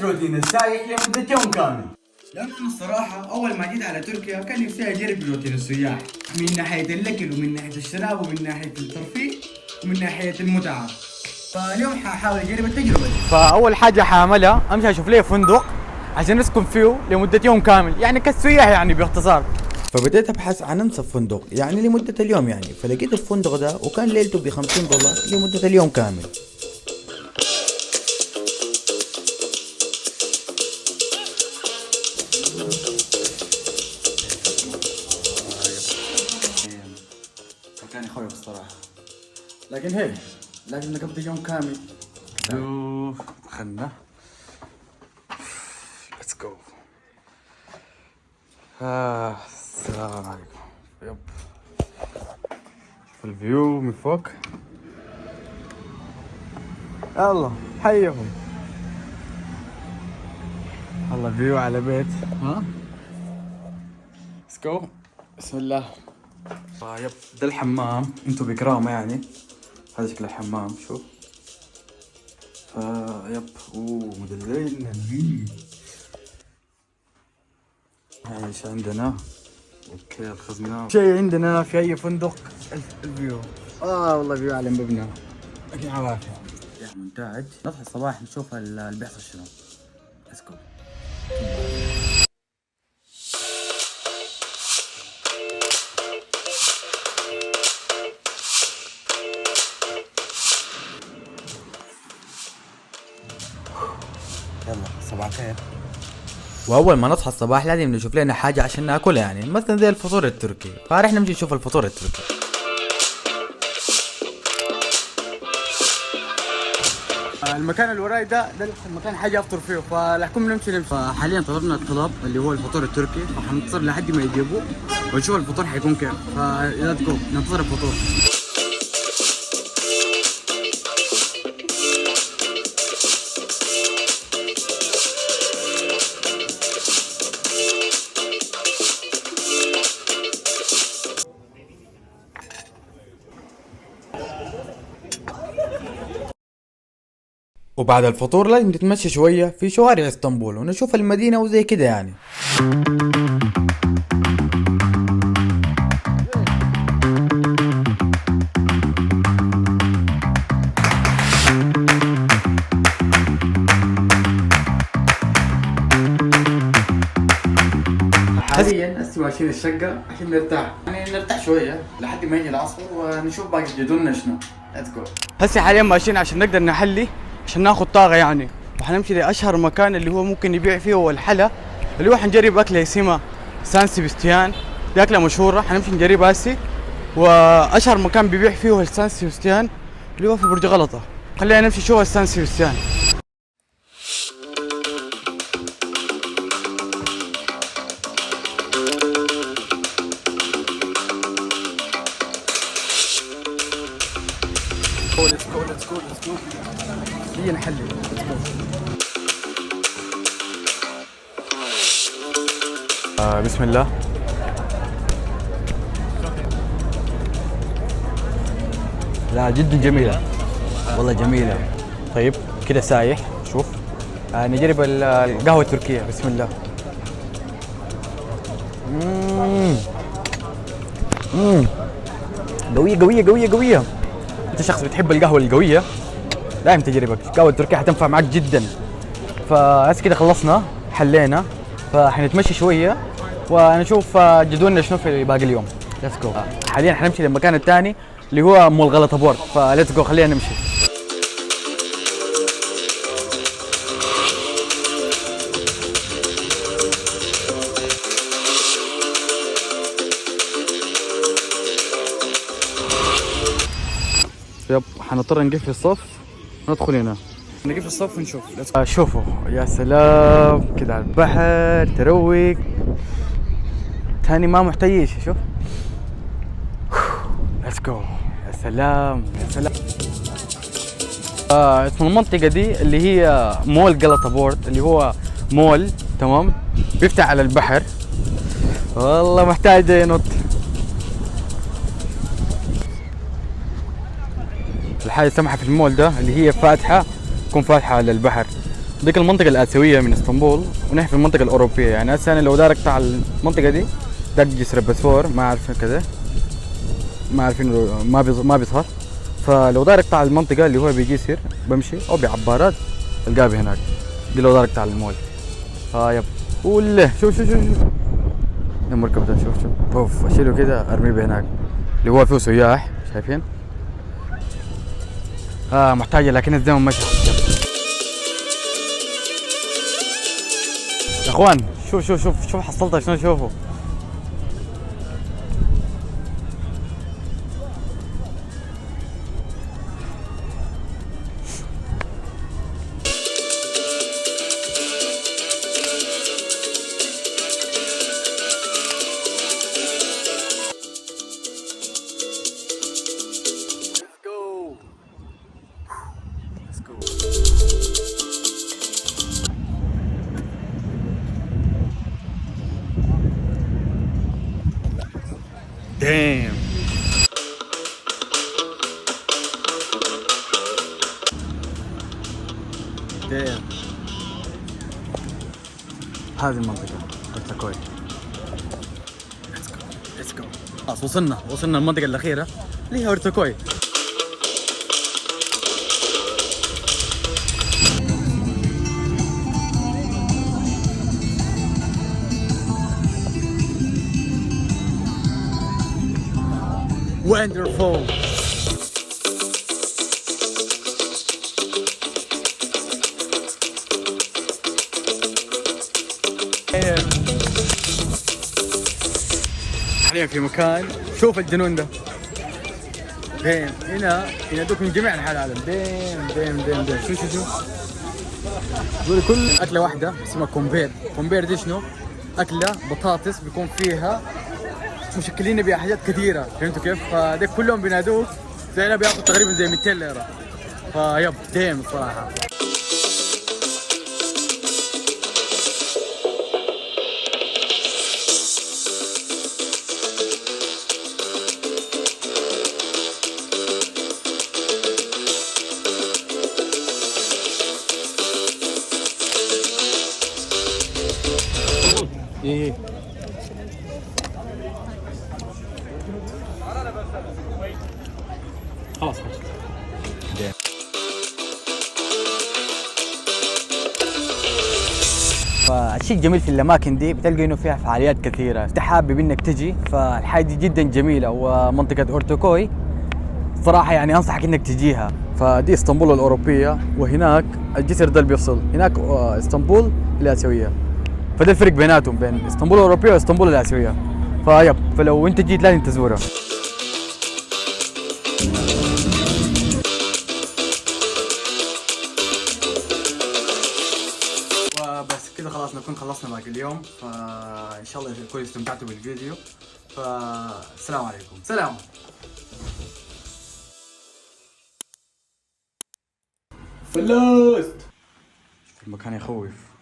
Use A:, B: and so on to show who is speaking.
A: روتين السايح لمدة يوم كامل.
B: لأنه أنا الصراحة أول ما جيت على تركيا كان نفسي أجرب روتين السياح من ناحية الأكل ومن ناحية الشراب ومن ناحية الترفيه ومن ناحية المتعة. فاليوم حاحاول أجرب التجربة دي.
C: فأول حاجة حاعملها أمشي أشوف لي فندق عشان نسكن فيه لمدة يوم كامل، يعني كالسياح يعني باختصار.
D: فبديت ابحث عن انسب فندق يعني لمدة اليوم يعني، فلقيت الفندق ده وكان ليلته $50 لمدة اليوم كامل.
C: مكان يخوف الصراحة، لكن هيك لازم نقضي يوم كامل. شوف دخلنا، ليتس جو. السلام عليكم. يب شوف الفيو من فوق. يلا حيهم. والله فيو على بيت. ها ليتس جو. بسم الله. يب ده الحمام، انتو بكرامة يعني. هذا شكل الحمام شوف. يب مدللين. ايش عندنا؟ اوكي الخزنة. شيء عندنا في اي فندق الفيو. والله فيو على مبنى. لكن عوافي. يا منتعج. نصحى الصباح نشوف اللي بيحصل شنو. ليتس جو. يلا صباح الخير.
D: واول ما نصحى الصباح لازم نشوف لنا حاجة عشان ناكلها، يعني مثلا زي الفطور التركي، فرح نمشي نشوف الفطور التركي.
C: المكان اللي وراي ده المكان حاجة افطر فيه، فلحكم نمشي.
B: فحاليا طلبنا الطلب اللي هو الفطور التركي، فحننتظر لحد ما يجيبوه ونشوف الفطور حيكون كيف. فليتس جو ننتظر الفطور.
D: وبعد الفطور لازم نتمشى شوية في شوارع اسطنبول ونشوف المدينة وزي كده يعني.
C: حاليا هسه ماشيين الشقة عشان نرتاح، يعني نرتاح شوية لحد ما يجي العصر ونشوف باقي جدولنا شنو. ليتس جو. هسه حاليا ماشيين عشان نقدر نحلي، عشان ناخذ طاقة يعني. وحنمشي لأشهر مكان اللي هو ممكن يبيع فيه هو الحلا، اللي هو حنجرب أكلة اسمها سان سيبستيان. دي أكلة مشهورة حنمشي نجربها هسه. وأشهر مكان بيبيع فيه هو السان سيبستيان اللي هو في برج غلطة. خلينا نمشي نشوف السان سيبستيان. ليتس جو. هي نحلي. بسم الله. لا جدا جميلة والله جميلة. طيب كده سايح شوف. نجرب القهوة التركية. بسم الله. قوية قوية قوية قوية. انت شخص بتحب القهوة القوية دائما تجربك القهوة التركية حتنفع معك جدا. فهسه كده خلصنا حلينا، فحنتمشي شوية ونشوف جدولنا شنو في باقي اليوم. ليتس جو. حاليا حنمشي للمكان الثاني اللي هو مول غلطة بورد، فليتس جو خلينا نمشي. يب حنضطر نقفل الصف ندخل هنا، نقفل الصف ونشوف. شوفوا يا سلام كده على البحر تروق تاني، ما محتاج شوف. ليتس جو. يا سلام يا سلام. اسم المنطقة دي اللي هي مول غلطة بورد، اللي هو مول تمام بيفتح على البحر. والله محتاج ينط. الحاجة السمحة في المول ده اللي هي فاتحة، تكون فاتحة على البحر، ديك المنطقة الآسيوية من اسطنبول ونحن في المنطقة الأوروبية. يعني هسه أنا لو دارك تاع المنطقة دي دارك جسر بسفور ما أعرف كذا، ما عارفين ما بيظهر. فلو دارك تاع المنطقة اللي هو بيجسر بمشي أو بعبارات القابي هناك. دي لو دارك تاع المول. يب وله شوف المركب ده شوف بوف أشيله كده أرميه بهناك اللي هو فيه سياح شايفين. محتاجة لكن الزمن مشى. يا اخوان شوف حصلتها شنو. شوفوا دام هذه المنطقة أرتكوي. ليتس جو خلاص وصلنا المنطقة الأخيرة اللي هي أرتكوي. Wonderful. حاليا في مكان شوف الجنون ده دين هنا ينادوك من جميع انحاء العالم. دين شوف دول كل اكله واحده اسمها كومبير دي شنو؟ اكله بطاطس بيكون فيها مشكلين بها حاجات كثيره فهمتوا كيف؟ فديك كلهم بينادوك زي بياخذ تقريبا زي 200 ليره. فيب ديم صراحه. ايه خلاص فالشيء الجميل في الاماكن دي بتلقى انه فيها فعاليات كثيره، انت حابب انك تجي فالحاجه دي جدا جميله. ومنطقه اورتوكوي صراحه يعني انصحك انك تجيها. فدي اسطنبول الاوروبيه وهناك الجسر ده اللي بيفصل هناك اسطنبول الاسيويه. فده الفرق بيناتهم بين اسطنبول الاوروبيه واسطنبول الاسيويه. فلو انت جيت لازم تزورها. وبس كده خلاص نكون خلصنا باقي اليوم. فان شاء الله تكونوا استمتعتوا بالفيديو. فالسلام عليكم. سلام.
A: فلوست
C: المكان يخوف.